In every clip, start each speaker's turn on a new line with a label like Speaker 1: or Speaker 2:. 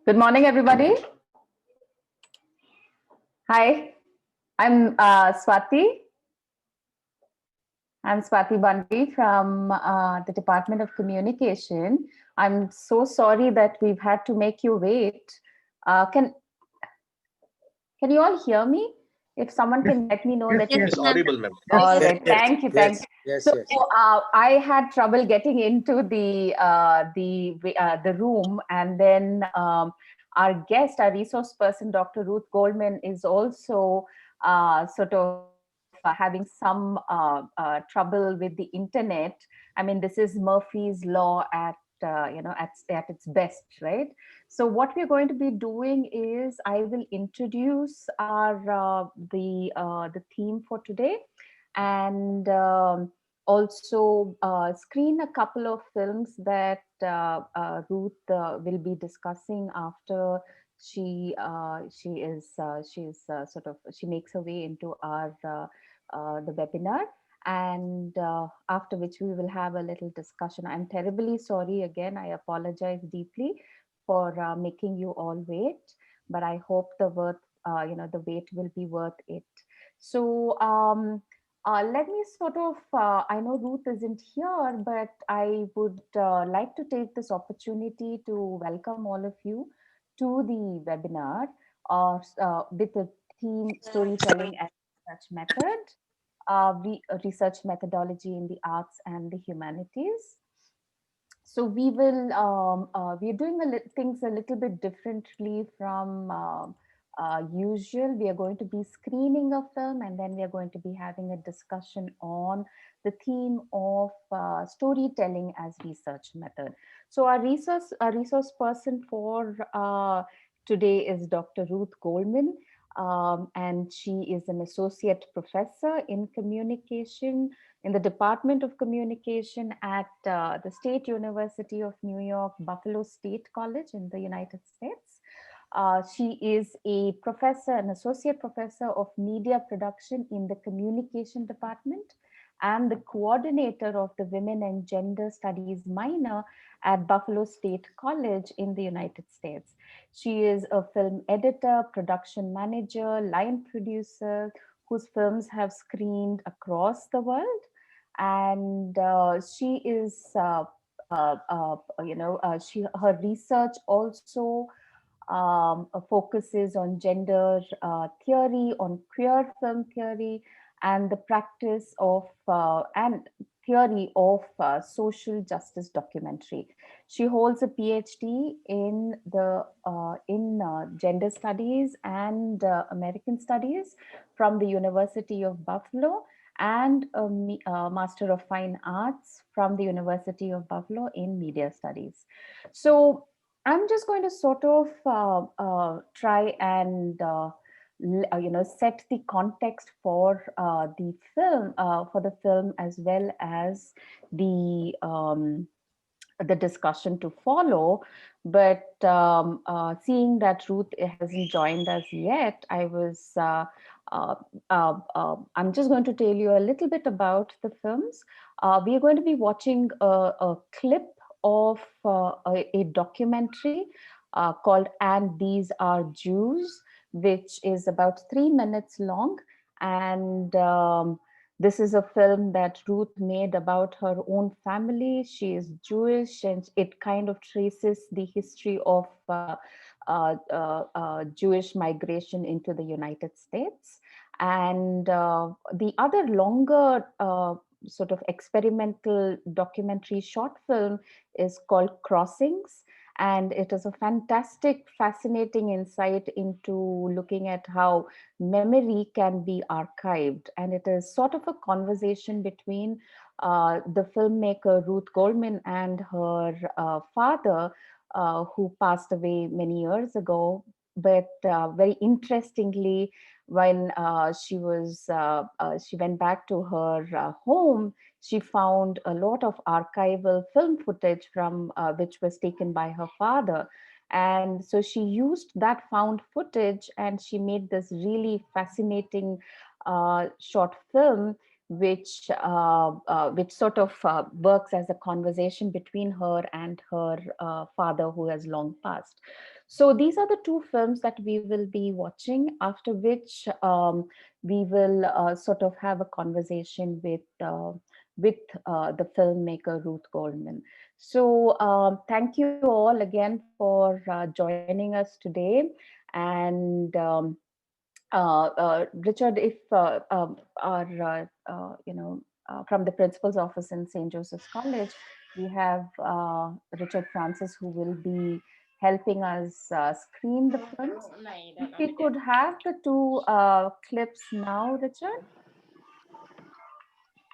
Speaker 1: Good morning, everybody. Hi, I'm Swati. I'm Swati Bandi from the Department of Communication. I'm so sorry that we've had to make you wait. Can you all hear me? If someone can let me know that you
Speaker 2: Yes, audible, ma'am.
Speaker 1: all
Speaker 3: Yes,
Speaker 1: right. Thank you. Thank you.
Speaker 3: yes,
Speaker 1: So
Speaker 3: yes.
Speaker 1: I had trouble getting into the room, and then our guest, our resource person, Dr. Ruth Goldman, is also sort of having some trouble with the internet. I mean, this is Murphy's law at its best, right? So what we're going to be doing is I will introduce our the theme for today, and also screen a couple of films that Ruth will be discussing after she makes her way into our the webinar, and after which we will have a little discussion. I'm terribly sorry again. I apologize deeply for making you all wait, but I hope the wait will be worth it. So let me sort of, I know Ruth isn't here, but I would like to take this opportunity to welcome all of you to the webinar with the theme Storytelling as Research Method, research methodology in the arts and the humanities. So we're doing things a little bit differently from usual. We are going to be screening a film, and then we are going to be having a discussion on the theme of storytelling as research method. So our resource person for today is Dr. Ruth Goldman, and she is an associate professor in communication in the Department of Communication at the State University of New York, Buffalo State College in the United States. She is a professor, an associate professor of media production in the communication department, and the coordinator of the Women and Gender Studies minor at Buffalo State College in the United States. She is a film editor, production manager, line producer, whose films have screened across the world, and she is her research also focuses on gender theory, on queer film theory, and the practice of and theory of social justice documentary. She holds a PhD in gender studies and American studies from the University of Buffalo, and a Master of Fine Arts from the University of Buffalo in Media Studies. So I'm just going to sort of try and set the context for the film as well as the discussion to follow. But seeing that Ruth hasn't joined us yet, uh, I'm just going to tell you a little bit about the films. We are going to be watching a clip of a documentary called "And These Are Jews," which is about 3 minutes long. And this is a film that Ruth made about her own family. She is Jewish, and it kind of traces the history of Jewish migration into the United States. And the other longer sort of experimental documentary short film is called Crossings. And it is a fantastic, fascinating insight into looking at how memory can be archived. And it is sort of a conversation between the filmmaker Ruth Goldman and her father, who passed away many years ago. But very interestingly, when she went back to her home, she found a lot of archival film footage from which was taken by her father. And so she used that found footage, and she made this really fascinating short film, which sort of works as a conversation between her and her father, who has long passed. So these are the two films that we will be watching, after which we will sort of have a conversation with the filmmaker Ruth Goldman. So thank you all again for joining us today. And Richard, if our from the principal's office in St. Joseph's College, we have Richard Francis, who will be helping us screen the films. If we could have the two clips now, Richard.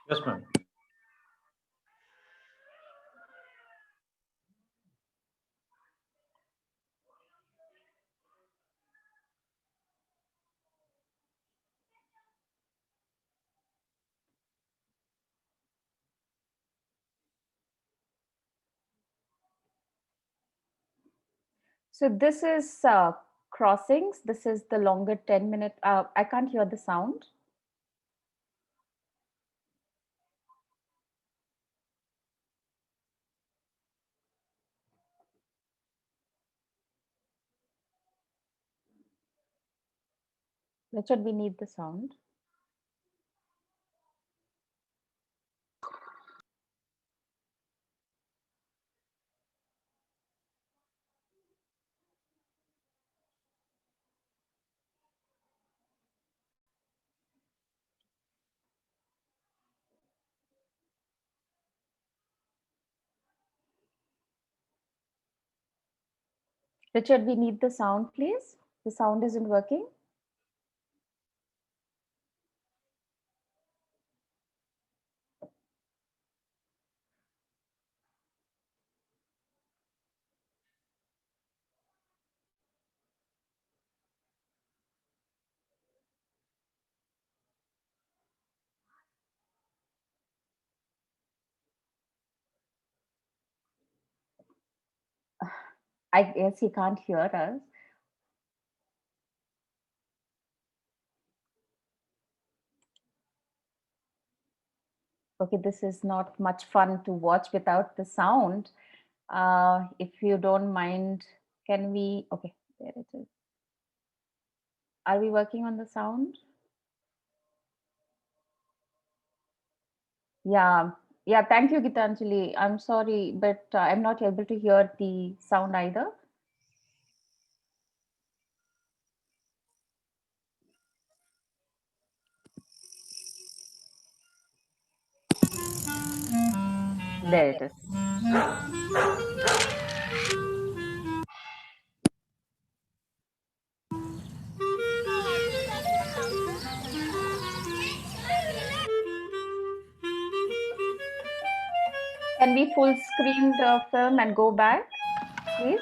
Speaker 2: Yes, ma'am.
Speaker 1: So this is Crossings. This is the longer 10-minute. I can't hear the sound. Richard, we need the sound. Richard, we need the sound, please. The sound isn't working. I guess he can't hear us. Okay, this is not much fun to watch without the sound. If you don't mind, can we? Okay, there it is. Are we working on the sound? Yeah, yeah. Thank you, Gitanjali. I'm sorry, but I'm not able to hear the sound either. There it is. Can we full screen the film and go back, please?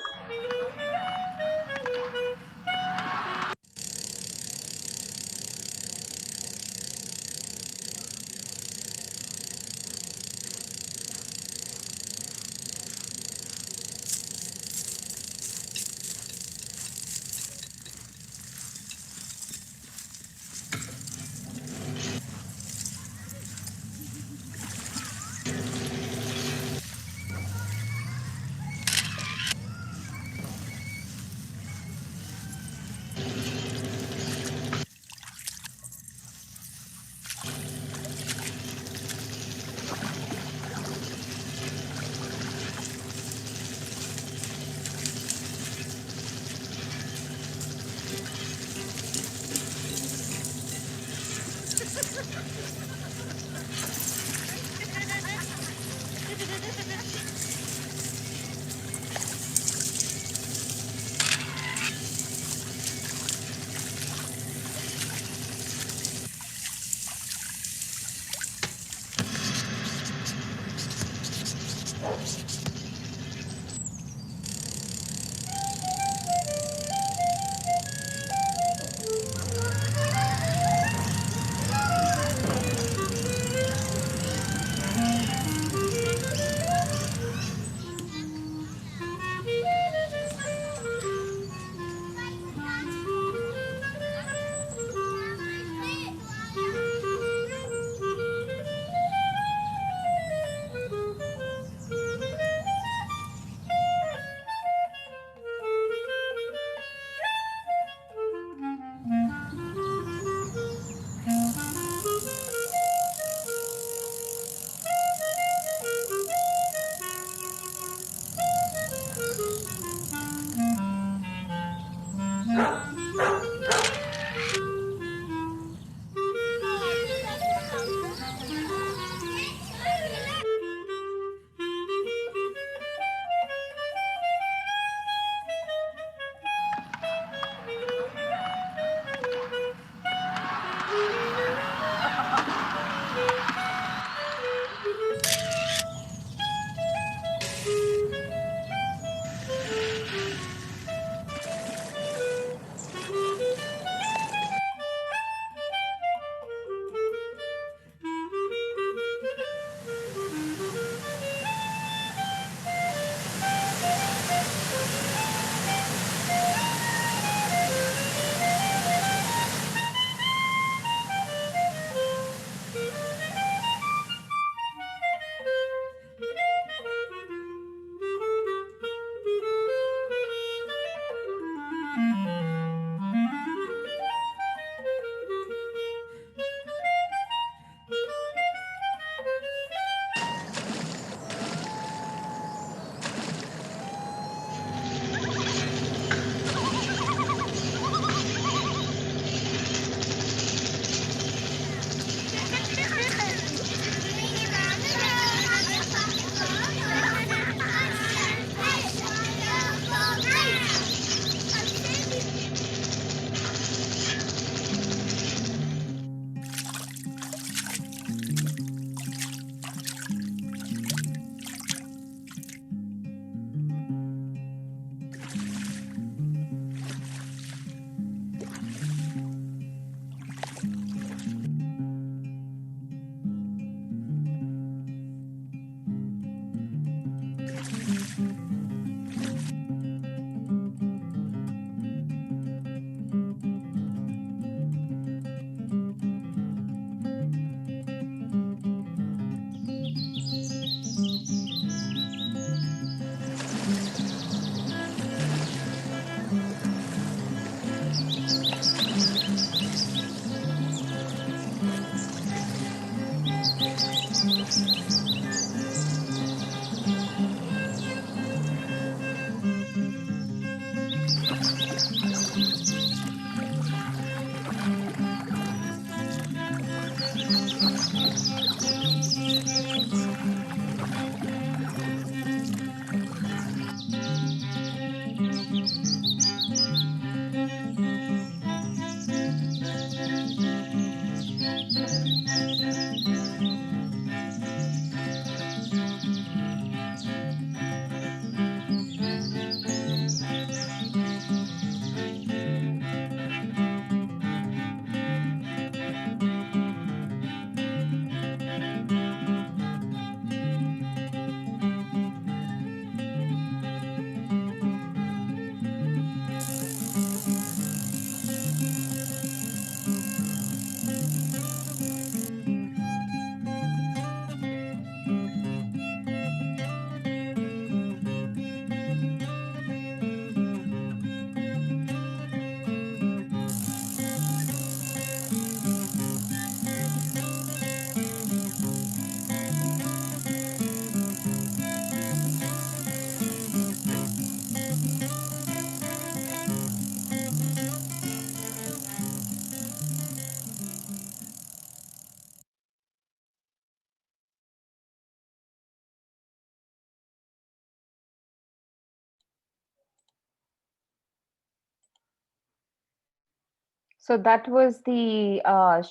Speaker 1: So that was the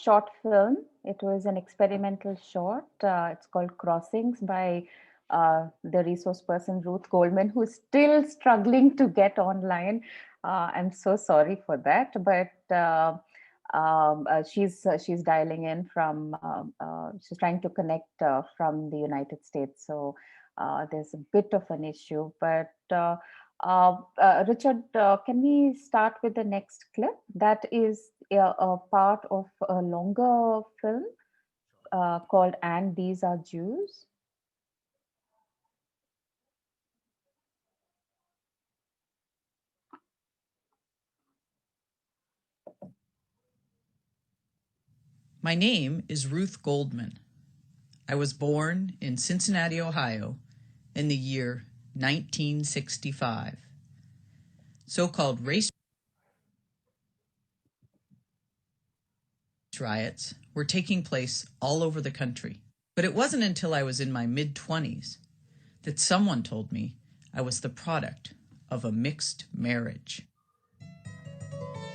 Speaker 1: short film. It was an experimental short. It's called Crossings by the resource person Ruth Goldman, who's still struggling to get online. I'm so sorry for that, but she's dialing in from. She's trying to connect from the United States, so there's a bit of an issue, but. Richard, can we start with the next clip? That is a part of a longer film called And These Are Jews.
Speaker 2: My name is Ruth Goldman. I was born in Cincinnati, Ohio, in the year 1965. So-called race riots were taking place all over the country. But it wasn't until I was in my mid-20s that someone told me I was the product of a mixed marriage.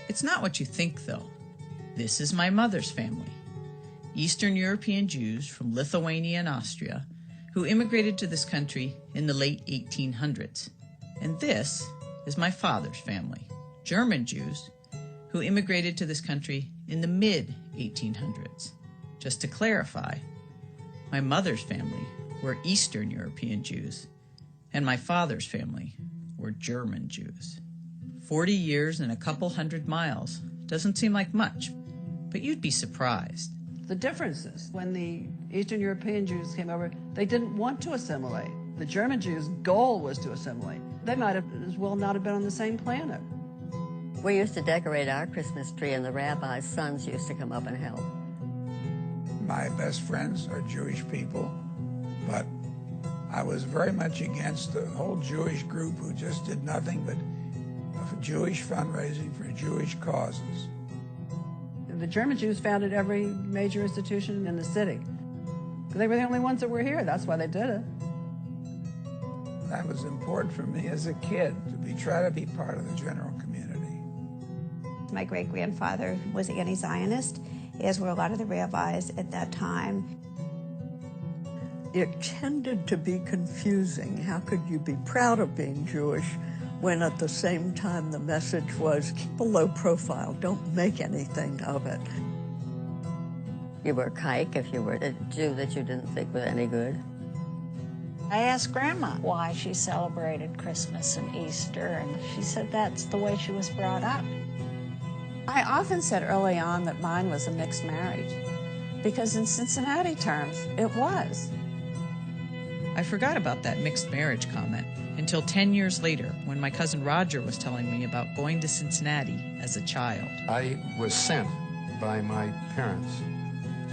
Speaker 2: It's not what you think, though. This is my mother's family, Eastern European Jews from Lithuania and Austria, who immigrated to this country in the late 1800s. And this is my father's family, German Jews, who immigrated to this country in the mid-1800s. Just to clarify, my mother's family were Eastern European Jews, and my father's family were German Jews. 40 years and a couple hundred miles doesn't seem like much, but you'd be surprised.
Speaker 3: The differences, when the Eastern European Jews came over, they didn't want to assimilate. The German Jews' goal was to assimilate. They might have as well not have been on the same planet.
Speaker 4: We used to decorate our Christmas tree, and the rabbi's sons used to come up and help.
Speaker 5: My best friends are Jewish people, but I was very much against the whole Jewish group who just did nothing but Jewish fundraising for Jewish causes.
Speaker 3: The German Jews founded every major institution in the city. They were the only ones that were here. That's why they did it.
Speaker 5: That was important for me as a kid, to try to be part of the general community.
Speaker 6: My great-grandfather was anti-Zionist, as were a lot of the rabbis at that time.
Speaker 7: It tended to be confusing. How could you be proud of being Jewish when at the same time the message was, keep a low profile, don't make anything of it.
Speaker 4: You were kike if you were a Jew that you didn't think was any good.
Speaker 8: I asked Grandma why she celebrated Christmas and Easter, and she said that's the way she was brought up. I often said early on that mine was a mixed marriage, because in Cincinnati terms, it was.
Speaker 2: I forgot about that mixed marriage comment until 10 years later when my cousin Roger was telling me about going to Cincinnati as a child.
Speaker 9: I was sent by my parents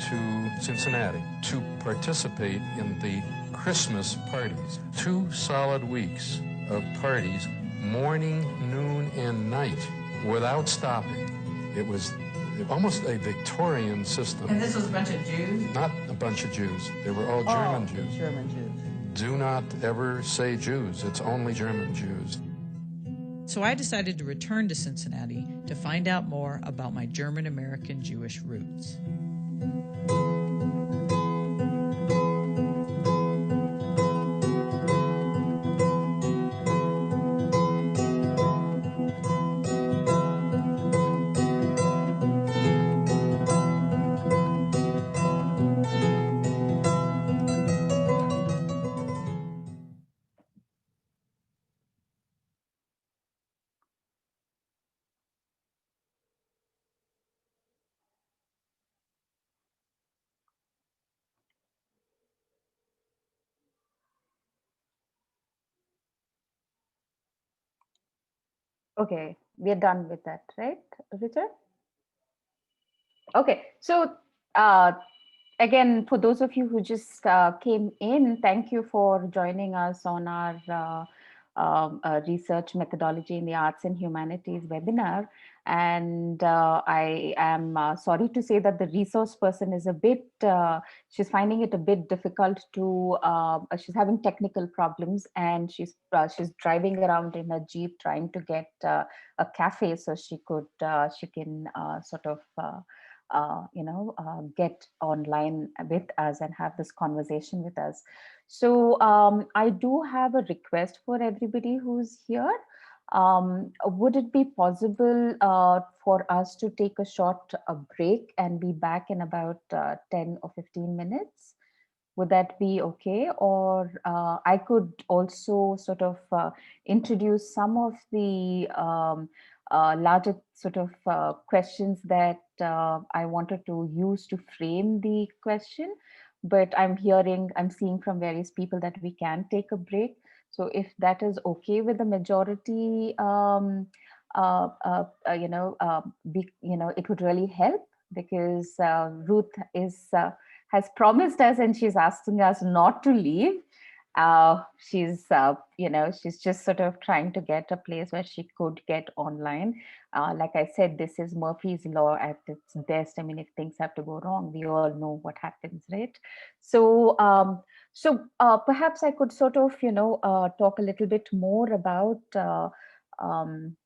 Speaker 9: to Cincinnati to participate in the Christmas parties. 2 solid weeks of parties, morning, noon, and night, without stopping. It was almost a Victorian system.
Speaker 2: And this was a bunch of Jews?
Speaker 9: Not a bunch of Jews. They were all German Jews.
Speaker 3: German Jews.
Speaker 9: Do not ever say Jews. It's only German Jews.
Speaker 2: So I decided to return to Cincinnati to find out more about my German-American Jewish roots.
Speaker 1: Okay, we are done with that, right, Richard? Okay, so again, for those of you who just came in, thank you for joining us on our research methodology in the arts and humanities webinar. And I am sorry to say that the resource person is a bit, she's finding it a bit difficult to, she's having technical problems, and she's driving around in a Jeep trying to get a cafe so she can sort of, get online with us and have this conversation with us. So I do have a request for everybody who's here. Would it be possible for us to take a short break and be back in about 10 or 15 minutes? Would that be okay? Or I could also sort of introduce some of the larger sort of questions that I wanted to use to frame the question. But I'm seeing from various people that we can take a break. So if that is okay with the majority, it would really help, because Ruth has promised us, and she's asking us not to leave. She's just sort of trying to get a place where she could get online. Like I said, this is Murphy's Law at its best. I mean, if things have to go wrong, we all know what happens, right? So, perhaps I could sort of, talk a little bit more about um,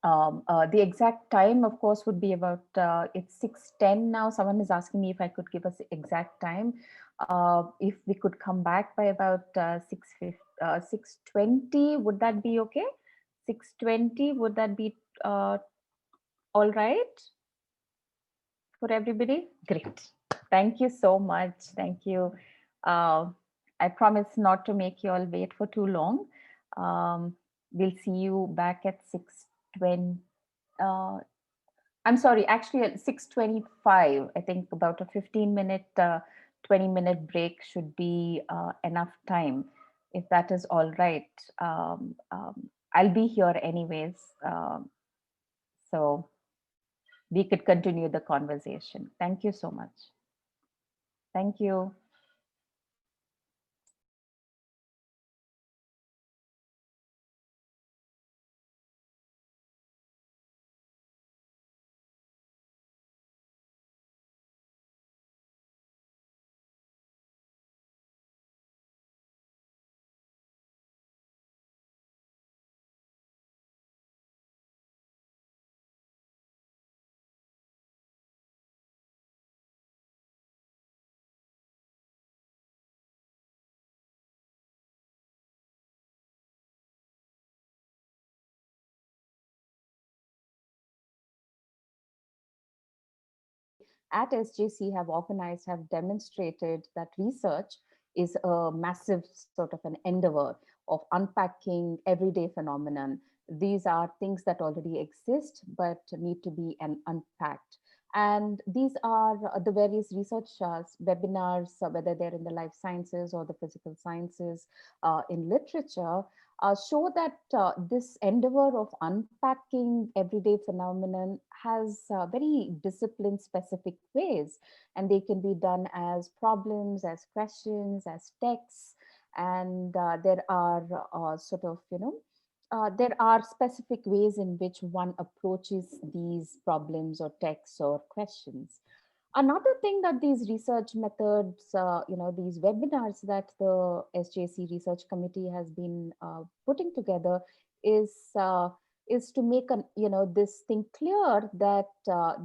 Speaker 1: the exact time, of course, would be about, it's 6:10 now. Someone is asking me if I could give us the exact time. If we could come back by about 6:20, would that be okay? 6:20, would that be all right for everybody? Great. Thank you so much. Thank you. Uh, I promise not to make you all wait for too long. We'll see you back at 6:20. I'm sorry, actually at 6:25. I think about a 15-minute, 20-minute break should be enough time, if that is all right. I'll be here anyways, so we could continue the conversation. Thank you so much. Thank you. At SJC have demonstrated that research is a massive sort of an endeavor of unpacking everyday phenomenon. These are things that already exist but need to be unpacked. And these are the various research webinars, whether they're in the life sciences or the physical sciences, in literature, show that this endeavor of unpacking everyday phenomenon has very discipline specific ways, and they can be done as problems, as questions, as texts. And there are there are specific ways in which one approaches these problems or texts or questions. Another thing that these research methods, these webinars that the SJC Research Committee has been putting together is is to make this thing clear that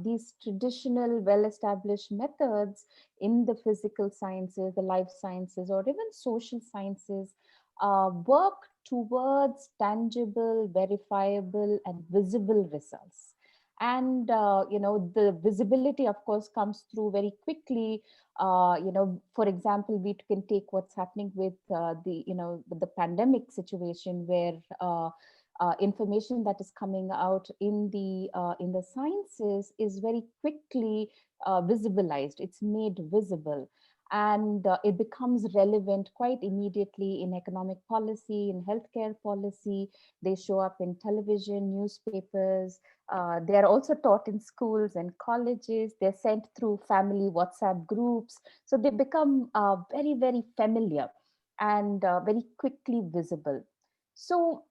Speaker 1: these traditional, well-established methods in the physical sciences, the life sciences, or even social sciences work towards tangible, verifiable, and visible results. And the visibility of course comes through very quickly. For example, we can take what's happening with the pandemic situation, where information that is coming out in the sciences is very quickly visibilized. It's made visible, and it becomes relevant quite immediately in economic policy, in healthcare policy. They show up in television, newspapers. They are also taught in schools and colleges. They're sent through family WhatsApp groups. So they become very, very familiar and very quickly visible. So,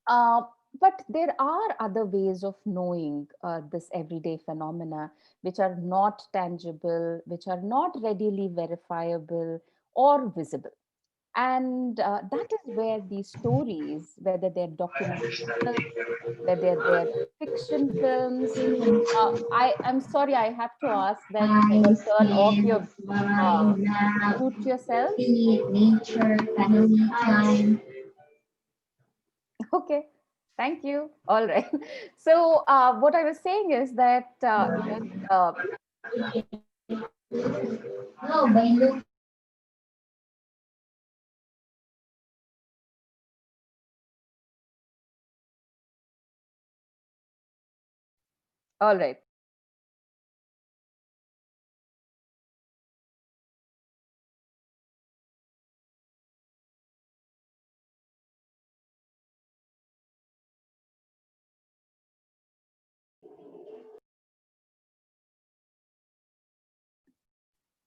Speaker 1: uh, but there are other ways of knowing this everyday phenomena, which are not tangible, which are not readily verifiable or visible. And that is where these stories, whether they're documentary films, whether they're fiction films, I'm sorry, I have to ask that you turn off your mute yourself. Okay, thank you. All right. So what I was saying is that all right.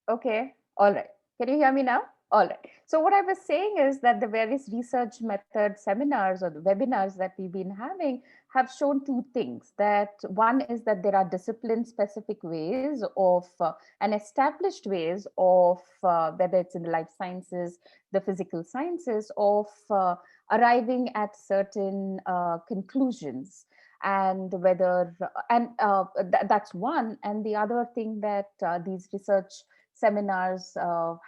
Speaker 1: Okay. All right. Can you hear me now? All right. So what I was saying is that the various research method seminars or the webinars that we've been having have shown two things. That one is that there are discipline specific ways of and established ways of whether it's in the life sciences, the physical sciences, of arriving at certain conclusions, and whether that's one. And the other thing that these research seminars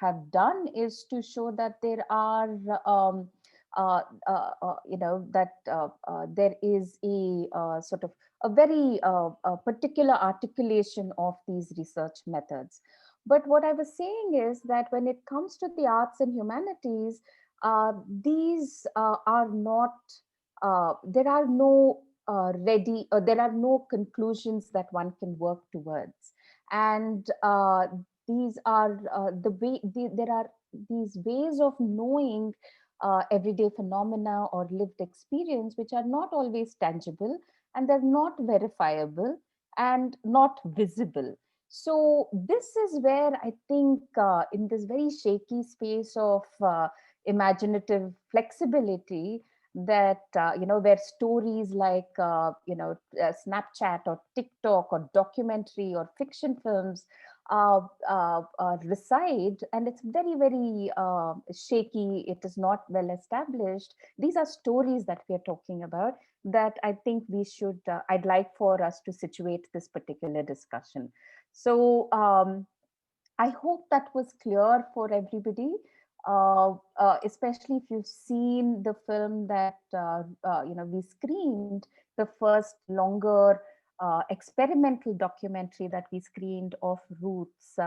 Speaker 1: have done is to show that there are there is a sort of a very particular articulation of these research methods. But what I was saying is that when it comes to the arts and humanities, these are not there are no there are no conclusions that one can work towards. And these are there are these ways of knowing everyday phenomena or lived experience which are not always tangible, and they're not verifiable and not visible. So this is where I think in this very shaky space of imaginative flexibility, that where stories like Snapchat or TikTok or documentary or fiction films reside, and it's very very shaky, it is not well established. These are stories that we are talking about, that I think we should I'd like for us to situate this particular discussion. So I hope that was clear for everybody, especially if you've seen the film that we screened, the first longer experimental documentary that we screened of Ruth's.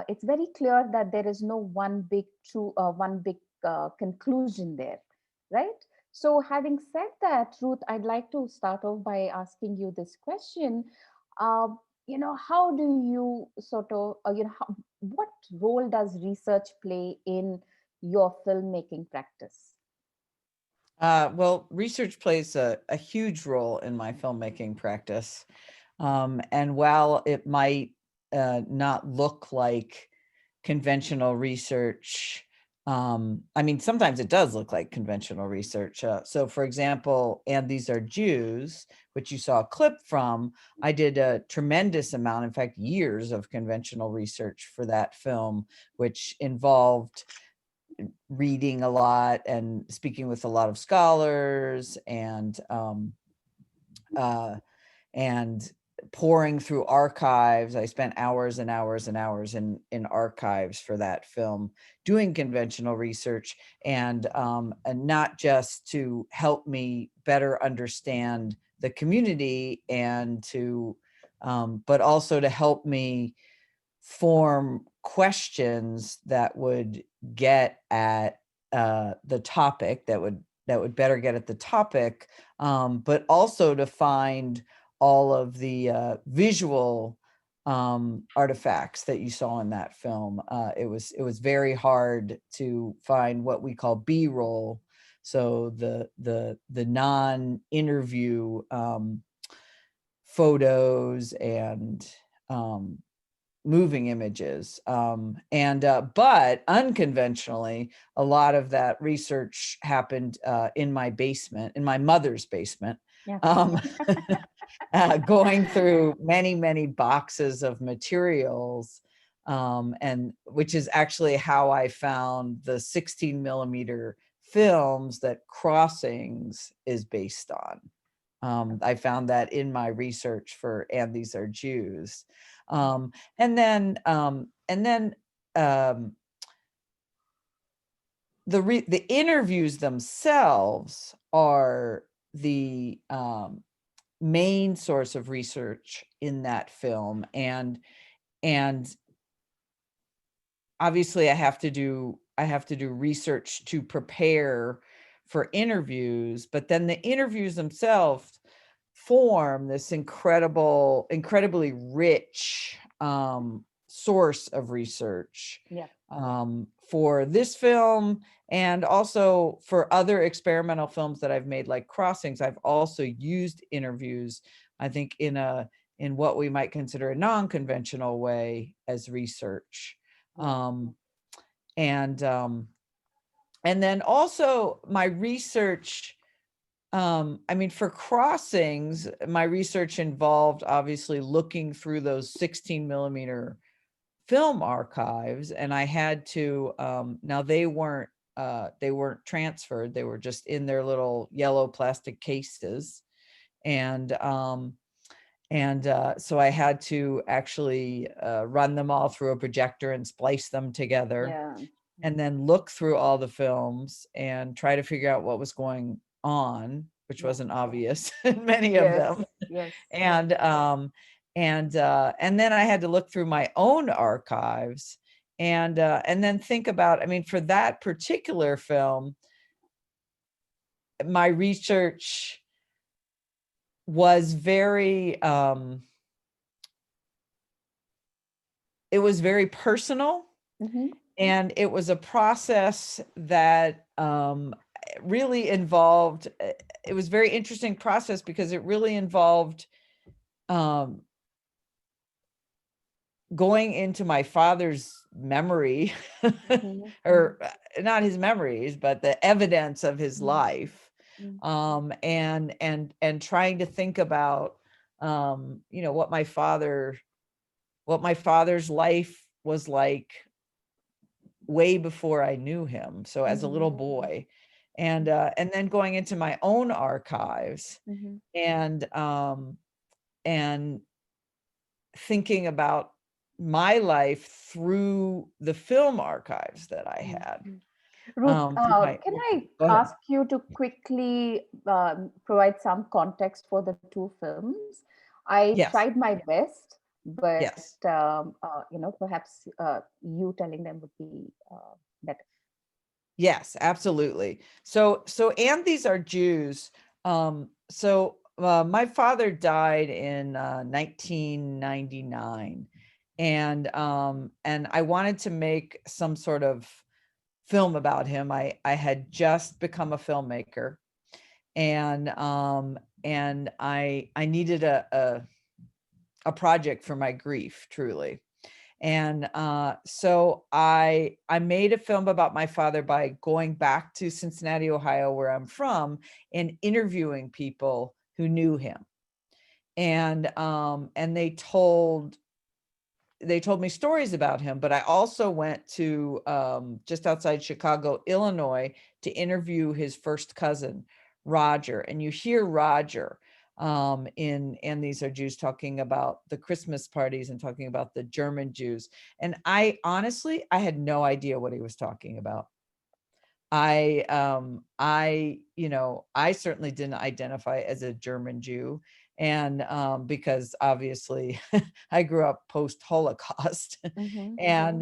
Speaker 1: It's very clear that there is no one big conclusion there, right? So, having said that, Ruth, I'd like to start off by asking you this question. Uh, how do you sort of what role does research play in your filmmaking practice?
Speaker 2: Well, research plays a huge role in my filmmaking practice. And while it might not look like conventional research, I mean, sometimes it does look like conventional research. So for example, And These Are Jews, which you saw a clip from, I did a tremendous amount, in fact, years of conventional research for that film, which involved reading a lot and speaking with a lot of scholars and pouring through archives. I spent hours and hours and hours in archives for that film, doing conventional research, and not just to help me better understand the community and to, but also to help me form questions that would get at the topic, that would better get at the topic, but also to find all of the visual artifacts that you saw in that film. It was very hard to find what we call B-roll, so the non-interview photos and moving images. But unconventionally, a lot of that research happened in my basement, in my mother's basement.
Speaker 1: Yeah.
Speaker 2: Going through many, many boxes of materials, and which is actually how I found the 16 millimeter films that Crossings is based on. I found that in my research for And These Are Jews. And then the interviews themselves are the main source of research in that film, and obviously I have to do research to prepare for interviews, but then the interviews themselves form this incredibly rich source of research.
Speaker 1: Yeah.
Speaker 2: For this film, and also for other experimental films that I've made, like Crossings. I've also used interviews, I think, in what we might consider a non-conventional way as research. And then also my research, I mean, for Crossings, my research involved obviously looking through those 16 millimeter film archives, and I had to, now they weren't transferred, they were just in their little yellow plastic cases. And so I had to actually run them all through a projector and splice them together.
Speaker 1: Yeah.
Speaker 2: And then look through all the films and try to figure out what was going on, which wasn't obvious in many of them.
Speaker 1: Yes.
Speaker 2: And then I had to look through my own archives and then think about, I mean, for that particular film, my research was very, it was very personal. And it was a process that really involved, it was a very interesting process because it really involved going into my father's memory, or not his memories, but the evidence of his life, and trying to think about, you know, what my father's life was like way before I knew him. So as a little boy, and then going into my own archives, and thinking about my life through the film archives that I had.
Speaker 1: Ruth, can I ask you to quickly provide some context for the two films? I tried my best, but you know, perhaps you telling them would be better.
Speaker 2: Yes, absolutely. So And These Are Jews. My father died in 1999, and I wanted to make some sort of film about him. I had just become a filmmaker, and I needed a project for my grief, truly. And so I made a film about my father by going back to Cincinnati, Ohio, where I'm from, and interviewing people who knew him. And they told me stories about him, but I also went to just outside Chicago, Illinois, to interview his first cousin, Roger. And you hear Roger in And These Are Jews talking about the Christmas parties and talking about the German Jews. And I honestly had no idea what he was talking about. I certainly didn't identify as a German Jew. And because obviously I grew up post-Holocaust, and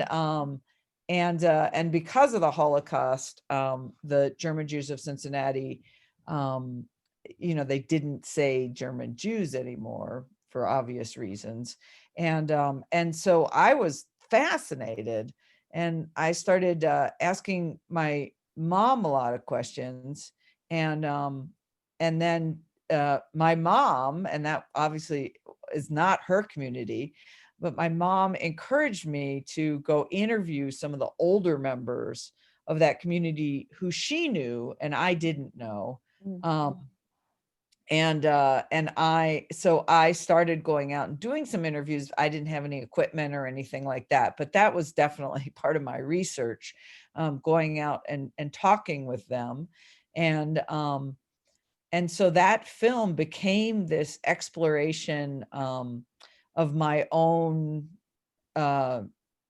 Speaker 2: because of the Holocaust, the German Jews of Cincinnati, they didn't say German Jews anymore for obvious reasons. And so I was fascinated, and I started asking my mom a lot of questions, and then my mom, and that obviously is not her community,
Speaker 10: but my mom encouraged me to go interview some of the older members of that community who she knew and I didn't know. And I started going out and doing some interviews. I didn't have any equipment or anything like that, but that was definitely part of my research, going out and talking with them. And so that film became this exploration of my own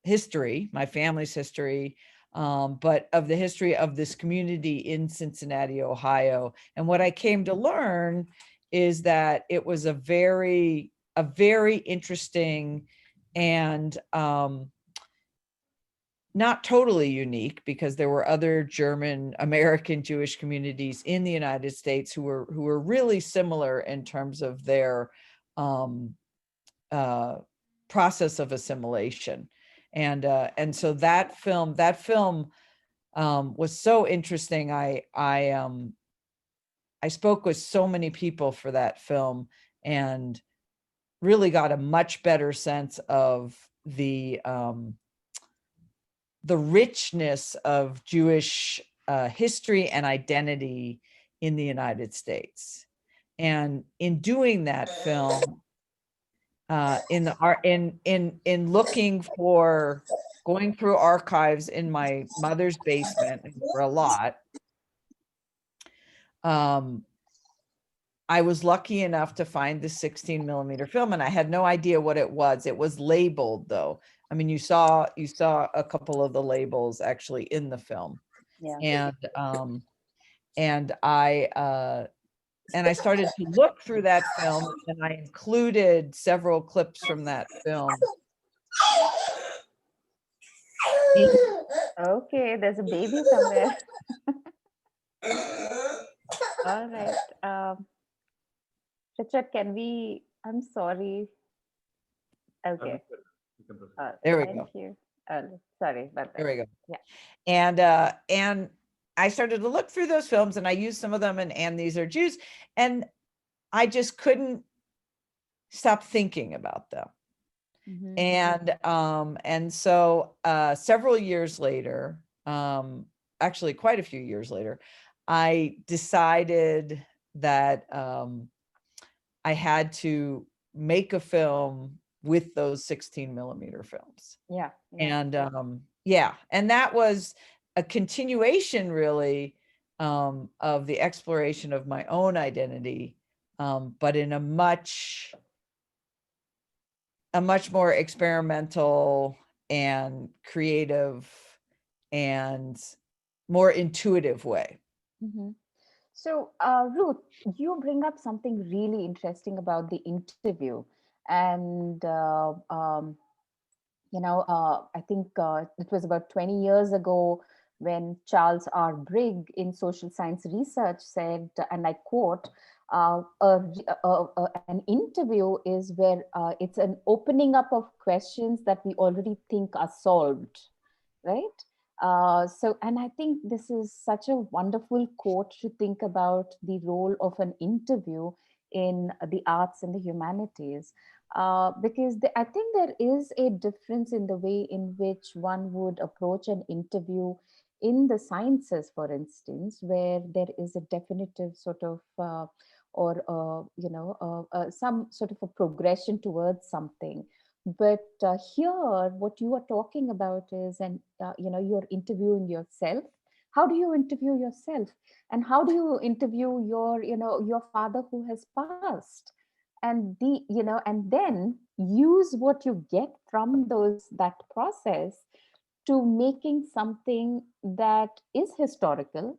Speaker 10: history, my family's history, but of the history of this community in Cincinnati, Ohio. And what I came to learn is that it was a very interesting and not totally unique, because there were other German American Jewish communities in the United States who were really similar in terms of their process of assimilation. And so that film was so interesting. I spoke with so many people for that film and really got a much better sense of the richness of Jewish history and identity in the United States. And in doing that film, in looking for, going through archives in my mother's basement, and for a lot, I was lucky enough to find the 16 millimeter film, and I had no idea what it was. It was labeled, though. I mean, you saw a couple of the labels actually in the film.
Speaker 1: Yeah.
Speaker 10: And I started to look through that film, and I included several clips from that film.
Speaker 1: Okay, there's a baby somewhere. All right. Richard, I'm sorry. Okay.
Speaker 10: There we
Speaker 1: thank
Speaker 10: go.
Speaker 1: you. Sorry about that.
Speaker 10: There we go.
Speaker 1: Yeah.
Speaker 10: And I started to look through those films, and I used some of them in And These Are Jews, and I just couldn't stop thinking about them. And so several years later, actually quite a few years later, I decided that I had to make a film with those 16 millimeter films.
Speaker 1: Yeah.
Speaker 10: And and that was a continuation, really, of the exploration of my own identity, but in a much more experimental and creative and more intuitive way.
Speaker 1: So, Ruth, you bring up something really interesting about the interview. And, I think it was about 20 years ago when Charles R. Brigg in Social Science Research said, and I quote, an interview is where it's an opening up of questions that we already think are solved, right? And I think this is such a wonderful quote to think about the role of an interview in the arts and the humanities. Because I think there is a difference in the way in which one would approach an interview in the sciences, for instance, where there is a definitive sort of some sort of a progression towards something. But here, what you are talking about is, you're interviewing yourself. How do you interview yourself, and how do you interview your father who has passed? And then use what you get from that process to making something that is historical,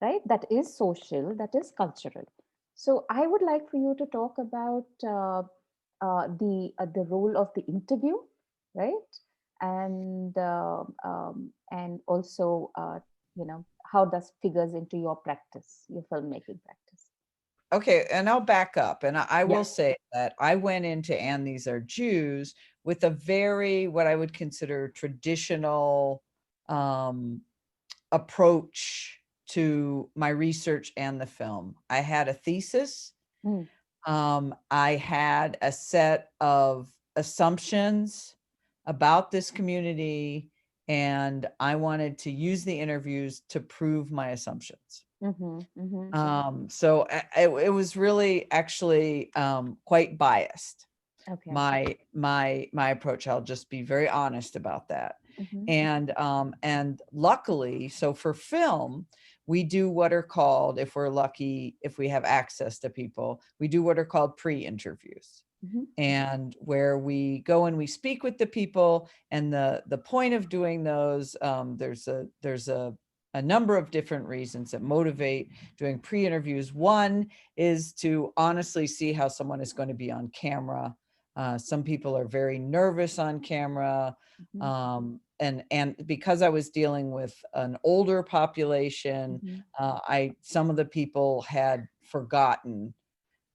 Speaker 1: right? That is social, that is cultural. So I would like for you to talk about the role of the interview, right? And also, how does figures into your practice, your filmmaking practice?
Speaker 10: Okay, and I'll back up, and I will say that I went into And These Are Jews with a very, what I would consider, traditional approach to my research and the film. I had a thesis. I had a set of assumptions about this community, and I wanted to use the interviews to prove my assumptions. So it was really actually quite biased.
Speaker 1: Okay.
Speaker 10: My approach. I'll just be very honest about that. And luckily, so for film, we do what are called, if we're lucky, if we have access to people, we do what are called pre-interviews. And where we go and we speak with the people, and the point of doing those, there's a number of different reasons that motivate doing pre-interviews. One is to honestly see how someone is going to be on camera. Some people are very nervous on camera. And because I was dealing with an older population, some of the people had forgotten,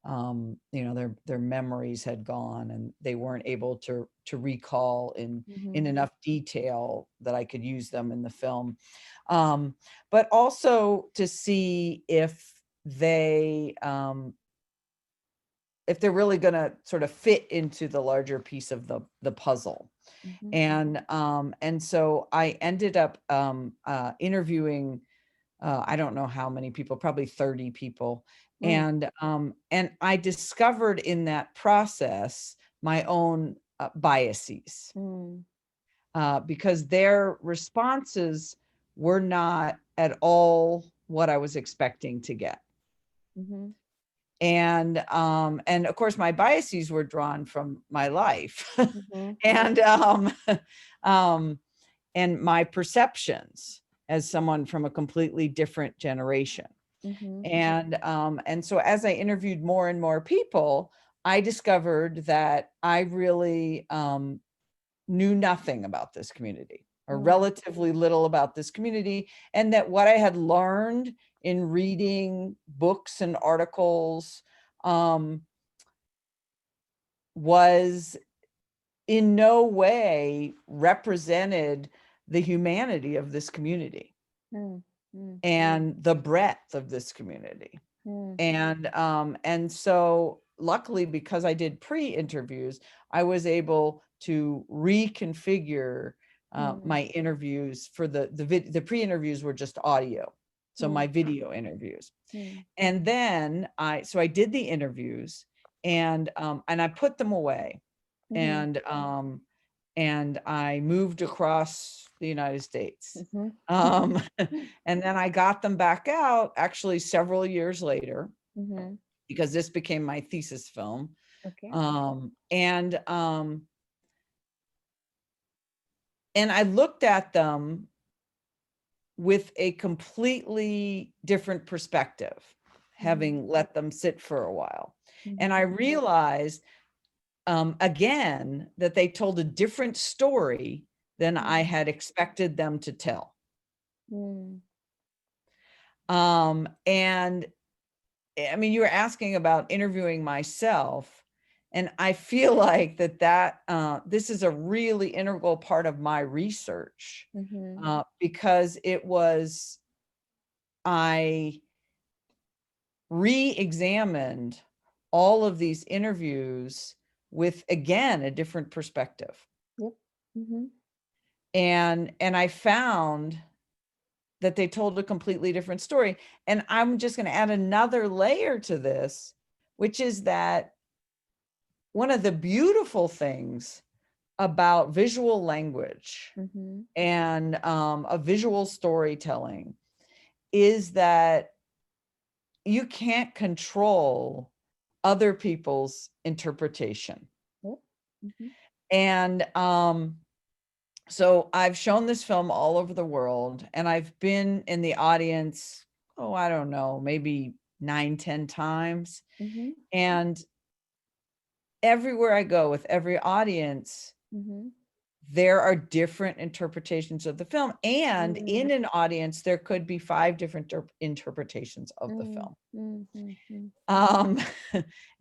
Speaker 10: their memories had gone, and they weren't able to recall in enough detail that I could use them in the film. But also to see if they're really going to sort of fit into the larger piece of the puzzle. And so I ended up interviewing, I don't know how many people, probably 30 people. And I discovered in that process my own biases, because their responses were not at all what I was expecting to get. And of course my biases were drawn from my life and my perceptions as someone from a completely different generation. And so as I interviewed more and more people, I discovered that I really knew nothing about this community, or relatively little about this community, and that what I had learned in reading books and articles was in no way represented the humanity of this community and the breadth of this community. And so luckily, because I did pre-interviews, I was able to reconfigure my interviews. For the pre-interviews were just audio, so my video interviews. And then I did the interviews, and I put them away, and I moved across the United States. And then I got them back out actually several years later, because this became my thesis film. And I looked at them with a completely different perspective, having let them sit for a while. And I realized again that they told a different story than I had expected them to tell. And I mean, you were asking about interviewing myself, and I feel like that this is a really integral part of my research, because I re-examined all of these interviews with, again, a different perspective. And I found that they told a completely different story. And I'm just going to add another layer to this, which is that one of the beautiful things about visual language and a visual storytelling is that you can't control other people's interpretation. And so I've shown this film all over the world, and I've been in the audience, I don't know, maybe 9-10 times. And everywhere I go with every audience, there are different interpretations of the film. And in an audience, there could be 5 different interpretations of the film.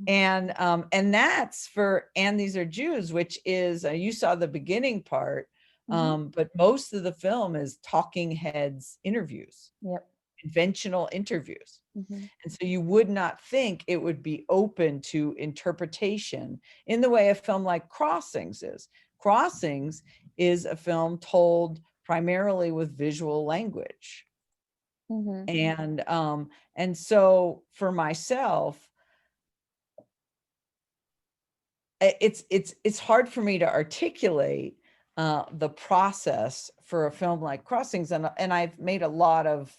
Speaker 10: And that's for And These Are Jews, which is, you saw the beginning part, but most of the film is talking heads interviews. conventional interviews.
Speaker 1: Mm-hmm.
Speaker 10: And so you would not think it would be open to interpretation in the way a film like Crossings is. Crossings is a film told primarily with visual language.
Speaker 1: Mm-hmm.
Speaker 10: And so for myself, it's hard for me to articulate the process for a film like Crossings, and I've made a lot of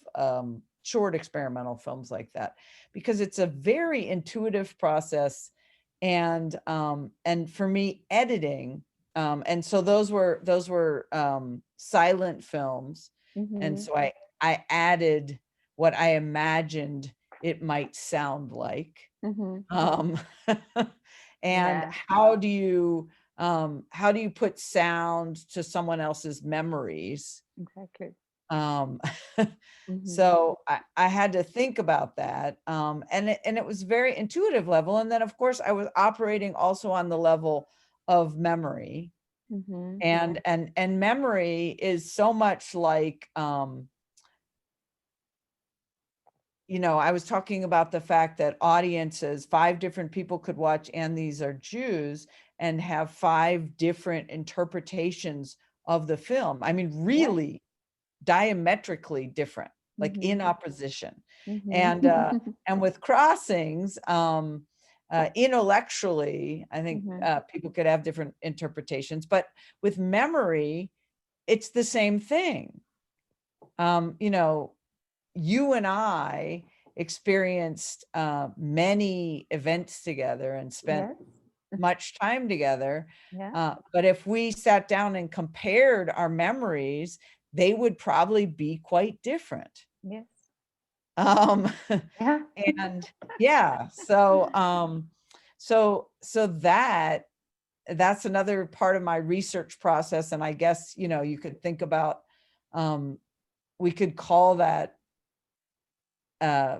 Speaker 10: short experimental films like that, because it's a very intuitive process, and for me, editing, and so those were silent films, and
Speaker 1: Mm-hmm.
Speaker 10: so I added what I imagined it might sound like.
Speaker 1: Mm-hmm.
Speaker 10: Um, and
Speaker 1: Yeah.
Speaker 10: how do you put sound to someone else's memories?
Speaker 1: Exactly.
Speaker 10: Um,
Speaker 1: Mm-hmm.
Speaker 10: so I had to think about that. And it was very intuitive level. And then of course I was operating also on the level of memory.
Speaker 1: Mm-hmm.
Speaker 10: And memory is so much like, I was talking about the fact that audiences, 5 different people could watch And These Are Jews and have 5 different interpretations of the film. I mean, really diametrically different, like
Speaker 1: Mm-hmm.
Speaker 10: in opposition. And
Speaker 1: Mm-hmm.
Speaker 10: and with Crossings, intellectually, I think
Speaker 1: Mm-hmm.
Speaker 10: people could have different interpretations, but with memory, it's the same thing. You and I experienced many events together and spent
Speaker 1: Yes.
Speaker 10: much time together.
Speaker 1: Yeah.
Speaker 10: But if we sat down and compared our memories, they would probably be quite different.
Speaker 1: Yes.
Speaker 10: Um,
Speaker 1: Yeah.
Speaker 10: and yeah, so that's another part of my research process. And I guess, you could think about, we could call that uh,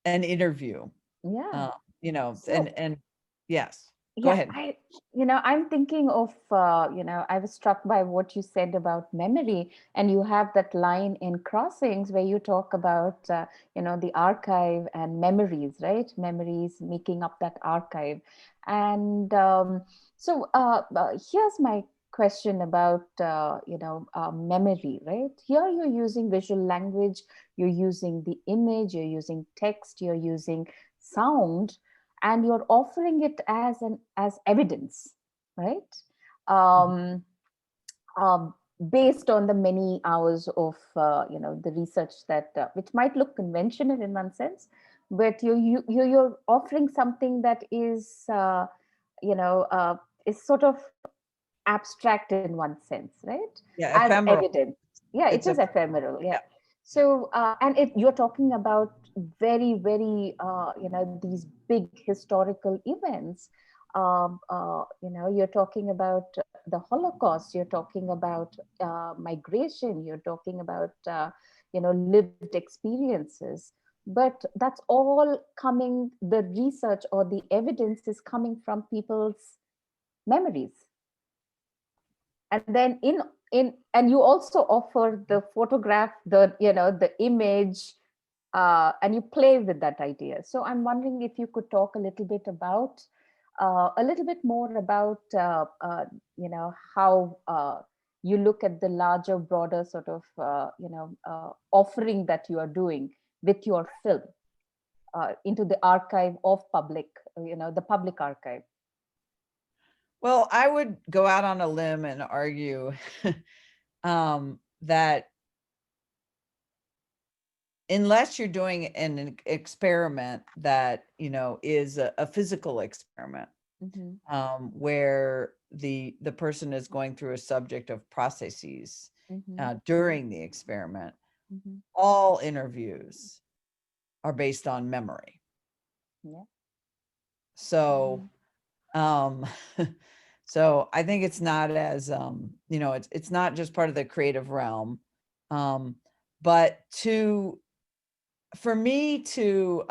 Speaker 10: an interview,
Speaker 1: Yeah. So
Speaker 10: and yes, go
Speaker 1: yeah,
Speaker 10: ahead.
Speaker 1: I'm thinking of, I was struck by what you said about memory, and you have that line in Crossings where you talk about, the archive and memories, right? Memories making up that archive. And here's my question about, memory, right? Here you're using visual language, you're using the image, you're using text, you're using sound, and you're offering it as evidence, right? um, um, Based on the many hours of the research that which might look conventional in one sense, but you're offering something that is you know is sort of abstract in one sense, right?
Speaker 10: Yeah,
Speaker 1: As
Speaker 10: ephemeral.
Speaker 1: evidence. Yeah, it
Speaker 10: It's
Speaker 1: is
Speaker 10: a
Speaker 1: ephemeral. Yeah.
Speaker 10: Yeah.
Speaker 1: So, and you're talking about very, very, these big historical events. You're talking about the Holocaust. You're talking about migration. You're talking about, lived experiences. But that's all coming. The research or the evidence is coming from people's memories, and then and you also offer the photograph, the image, and you play with that idea. So I'm wondering if you could talk a little bit about a little bit more about how you look at the larger, broader sort of offering that you are doing with your film into the archive of public, the public archive.
Speaker 10: Well, I would go out on a limb and argue that unless you're doing an experiment that, is a physical experiment,
Speaker 1: Mm-hmm.
Speaker 10: where the person is going through a subject of processes
Speaker 1: Mm-hmm.
Speaker 10: during the experiment,
Speaker 1: Mm-hmm.
Speaker 10: all interviews are based on memory.
Speaker 1: Yeah.
Speaker 10: So, um, so I think it's not as, it's not just part of the creative realm. But for me to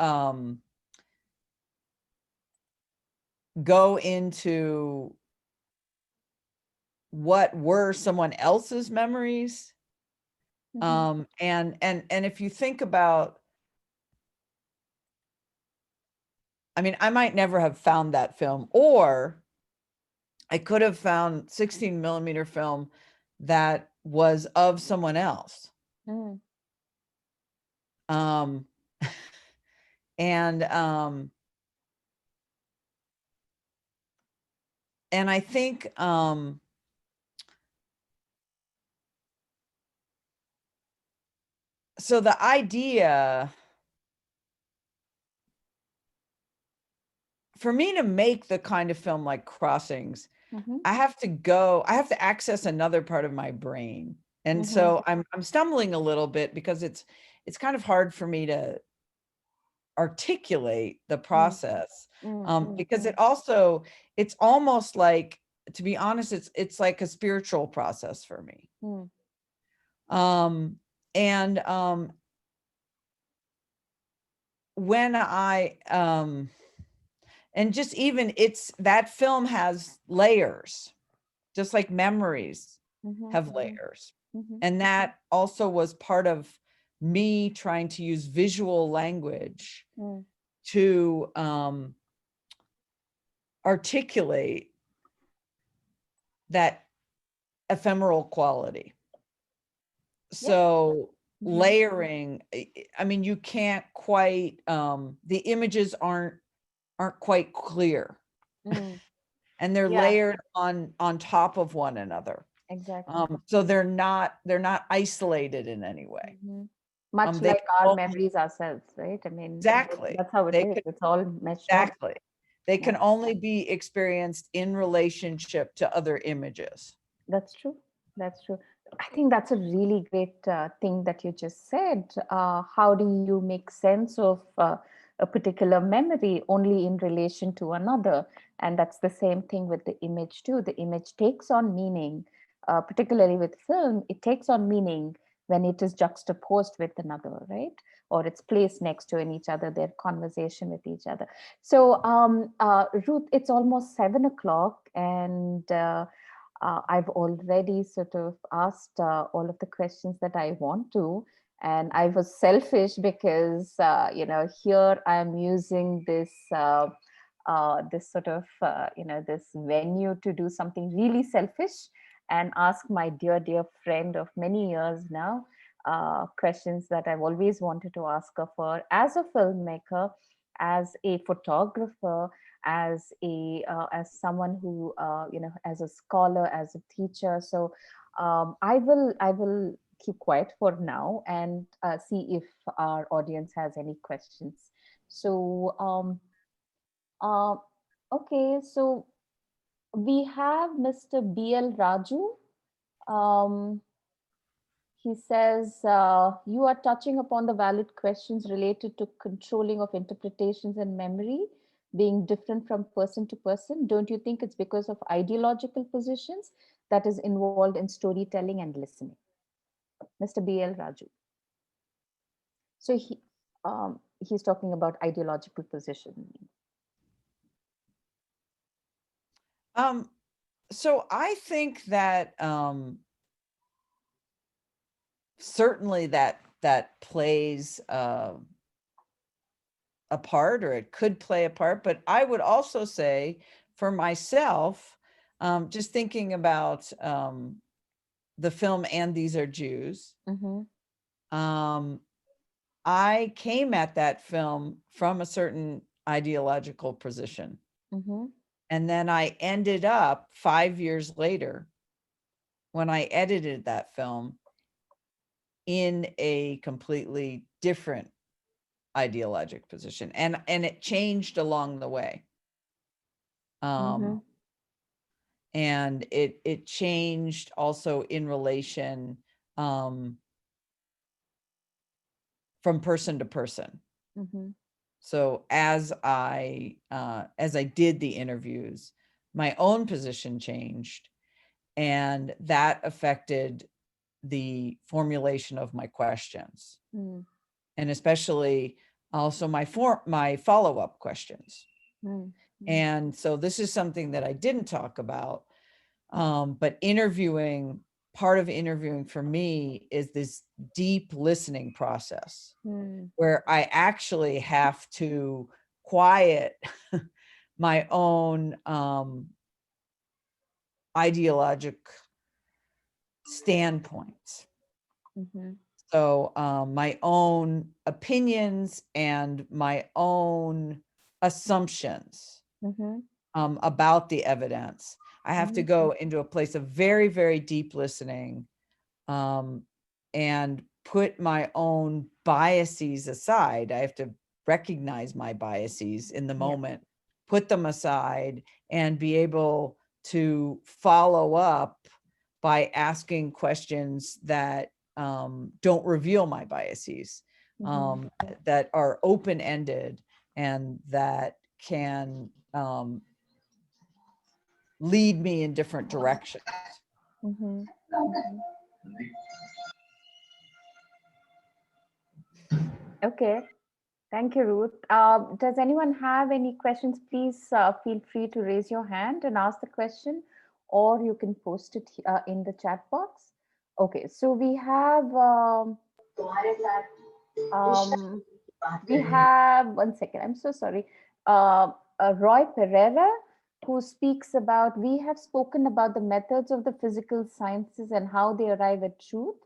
Speaker 10: go into what were someone else's memories And if you think about, I mean, I might never have found that film, or I could have found 16 millimeter film that was of someone else. Um, and I think so the idea for me to make the kind of film like Crossings, I have to access another part of my brain. And so I'm stumbling a little bit because it's kind of hard for me to articulate the process, because it's almost like, to be honest, it's like a spiritual process for me. And when I and just even that film has layers, just like memories have layers. And that also was part of me trying to use visual language to articulate that ephemeral quality. So layering, I mean, you can't quite, the images aren't quite clear. And they're layered on top of one another.
Speaker 1: Exactly.
Speaker 10: So they're not isolated in any way.
Speaker 1: Much like our memories ourselves, right? I mean,
Speaker 10: exactly.
Speaker 1: That's how it is. It's all meshed
Speaker 10: exactly.
Speaker 1: up.
Speaker 10: They can only be experienced in relationship to other images.
Speaker 1: That's true. That's true. I think that's a really great thing that you just said. How do you make sense of a particular memory only in relation to another? And that's the same thing with the image too. The image takes on meaning, particularly with film, it takes on meaning when it is juxtaposed with another, right? Or it's placed next to in each other, their conversation with each other. So, Ruth, it's almost 7 o'clock, and I've already sort of asked all of the questions that I want to. And I was selfish because, here I'm using this sort of, this venue to do something really selfish and ask my dear, dear friend of many years now questions that I've always wanted to ask of her as a filmmaker, as a photographer, as someone who as a scholar, as a teacher. So I will keep quiet for now and see if our audience has any questions. So uh, okay, so we have Mr. BL Raju. um, he says, you are touching upon the valid questions related to controlling of interpretations and memory being different from person to person. Don't you think it's because of ideological positions that is involved in storytelling and listening? Mr. BL Raju. So he's talking about ideological positioning.
Speaker 10: So I think that certainly that plays a part, or it could play a part. But I would also say, for myself, just thinking about the film And These Are Jews, I came at that film from a certain ideological position. And then I ended up 5 years later, when I edited that film, in a completely different ideologic position. And it changed along the way. And it changed also in relation from person to person. So as I did the interviews, my own position changed, and that affected the formulation of my questions, and especially also my follow-up questions. And so this is something that I didn't talk about, but interviewing part of interviewing for me is this deep listening process where I actually have to quiet my own ideologic standpoints. So my own opinions and my own assumptions about the evidence. I have to go into a place of very, very deep listening and put my own biases aside. I have to recognize my biases in the moment, put them aside, and be able to follow up by asking questions that don't reveal my biases, that are open-ended and that can lead me in different directions.
Speaker 1: Okay. Thank you, Ruth. Does anyone have any questions? Please feel free to raise your hand and ask the question, or you can post it in the chat box. Okay, so um, we have 1 second. I'm so sorry. Roy Pereira, who speaks about, we have spoken about the methods of the physical sciences and how they arrive at truth.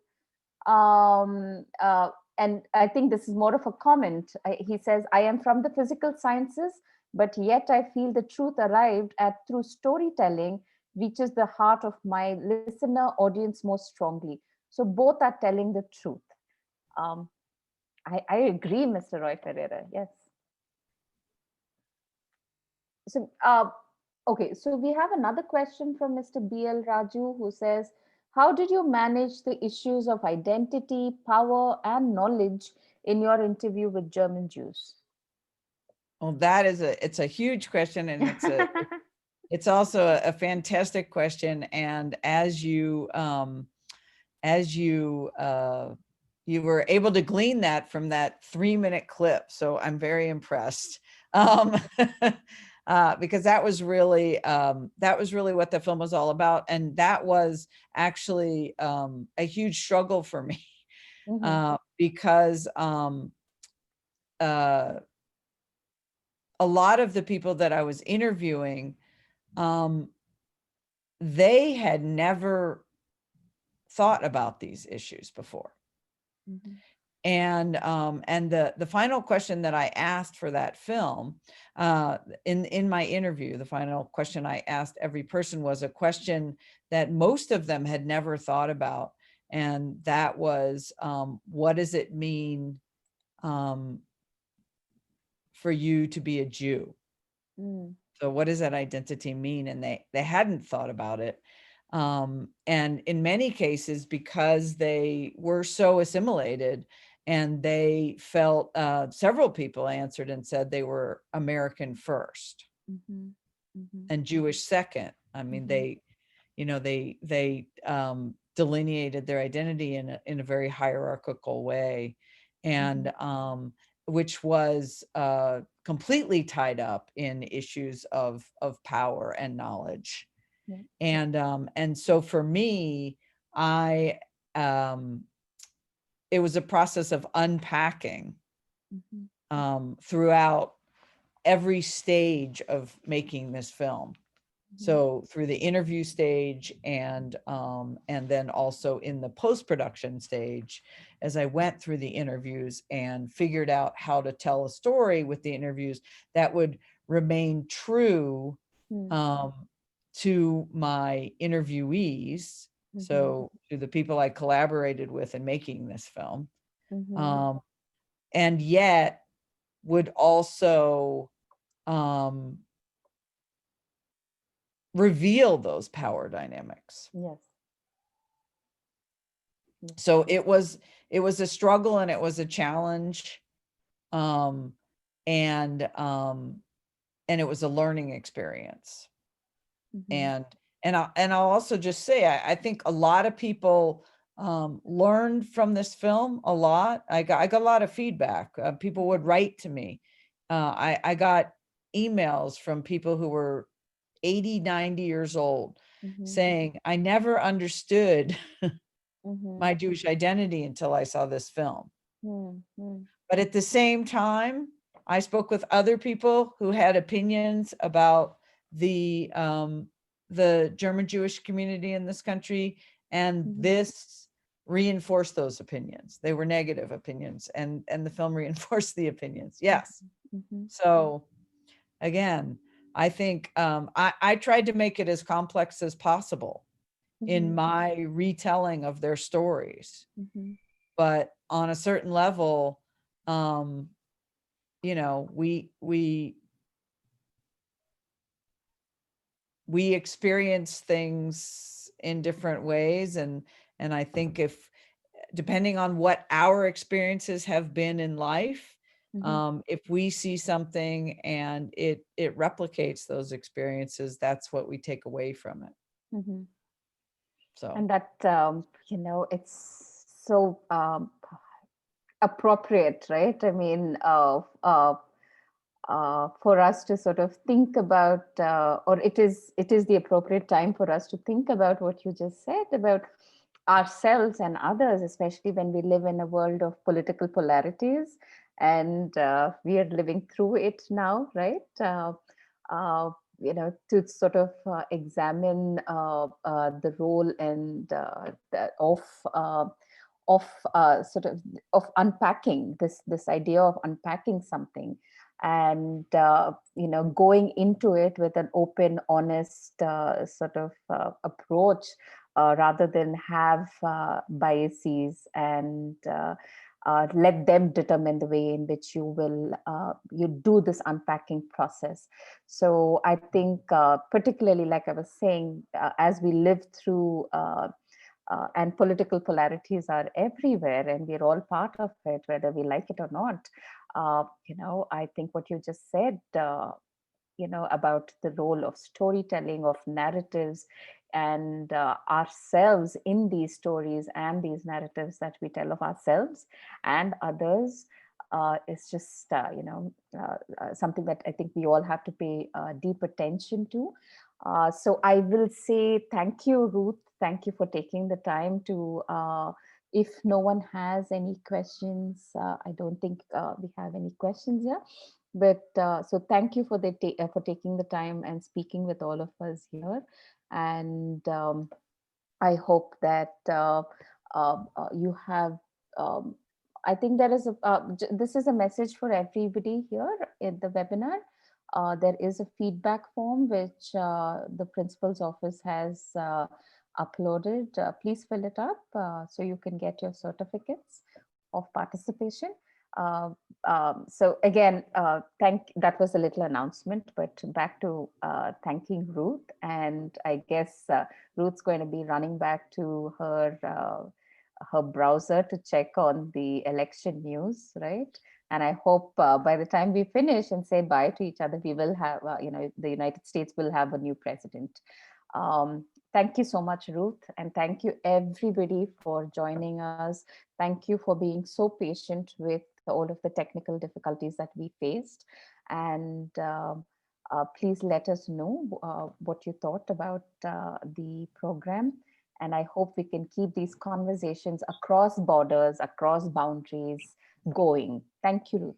Speaker 1: And I think this is more of a comment. He says, I am from the physical sciences, but yet I feel the truth arrived at through storytelling reaches the heart of my listener audience most strongly. So both are telling the truth. I agree, Mr. Roy Ferreira. Yes. So, okay, so we have another question from Mr. BL Raju, who says, how did you manage the issues of identity, power, and knowledge in your interview with German Jews?
Speaker 10: Well, that is it's a huge question, and it's also a fantastic question. And as you you were able to glean that from that 3-minute clip, so I'm very impressed. Because that was really what the film was all about, and that was actually a huge struggle for me, because a lot of the people that I was interviewing, they had never thought about these issues before. And the final question that I asked for that film, in my interview, the final question I asked every person was a question that most of them had never thought about, and that was, what does it mean for you to be a Jew? So what does that identity mean? And they hadn't thought about it. And in many cases, because they were so assimilated, and they felt, several people answered and said they were American first and Jewish second. I mean, they delineated their identity in a very hierarchical way, and which was completely tied up in issues of power and knowledge. And so for me, it was a process of unpacking throughout every stage of making this film. So through the interview stage, and then also in the post-production stage, as I went through the interviews and figured out how to tell a story with the interviews that would remain true to my interviewees, so to the people I collaborated with in making this film, and yet would also reveal those power dynamics.
Speaker 1: Yes.
Speaker 10: So it was a struggle, and it was a challenge, and it was a learning experience. And I'll also just say, I think a lot of people learned from this film a lot. I got a lot of feedback. People would write to me. I got emails from people who were 80, 90 years old, saying, I never understood
Speaker 1: Mm-hmm.
Speaker 10: my Jewish identity until I saw this film.
Speaker 1: Mm-hmm.
Speaker 10: But at the same time, I spoke with other people who had opinions about the German Jewish community in this country, and this reinforced those opinions. They were negative opinions, and the film reinforced the opinions. Yes. So again, I think I tried to make it as complex as possible in my retelling of their stories. But on a certain level, you know, we experience things in different ways, and I think if, depending on what our experiences have been in life, if we see something and it replicates those experiences, that's what we take away from it. So,
Speaker 1: And that, you know, it's so appropriate, right? I mean, for us to sort of think about, or it is the appropriate time for us to think about what you just said about ourselves and others, especially when we live in a world of political polarities, and we are living through it now, right? You know, to sort of examine the role and sort of unpacking this idea of unpacking something, and you know, going into it with an open, honest sort of approach, rather than have biases, and let them determine the way in which you do this unpacking process. So I think particularly, like I was saying, as we live through and political polarities are everywhere, and we're all part of it, whether we like it or not. You know, I think what you just said, you know, about the role of storytelling, of narratives, and ourselves in these stories and these narratives that we tell of ourselves and others, is just, you know, something that I think we all have to pay deep attention to. So I will say thank you, Ruth. Thank you for taking the time to, if no one has any questions, I don't think we have any questions here. But so thank you for for taking the time and speaking with all of us here. And I hope that you have. Um, I think there is a. This is a message for everybody here in the webinar. There is a feedback form which the principal's office has uploaded. Please fill it up so you can get your certificates of participation. Uh, so again, that was a little announcement, but back to thanking Ruth. And I guess Ruth's going to be running back to her browser to check on the election news, right? And I hope by the time we finish and say bye to each other, we will have, you know, the United States will have a new president. Thank you so much, Ruth. And thank you everybody for joining us. Thank you for being so patient with all of the technical difficulties that we faced. And please let us know what you thought about the program. And I hope we can keep these conversations across borders, across boundaries going. Thank you, Ruth.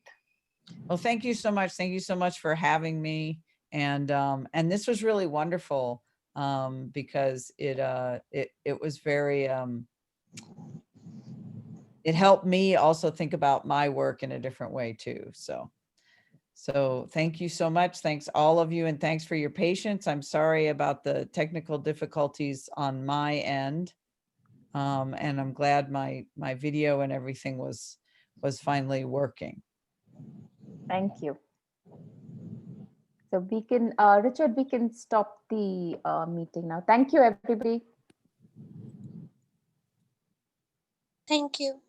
Speaker 10: well, thank you so much. Thank you so much for having me. And this was really wonderful because it was very, it helped me also think about my work in a different way too. So thank you so much. Thanks all of you. And thanks for your patience. I'm sorry about the technical difficulties on my end. And I'm glad my video and everything was finally working.
Speaker 1: Thank you. So we can, Richard, we can stop the meeting now. Thank you, everybody.
Speaker 11: Thank you.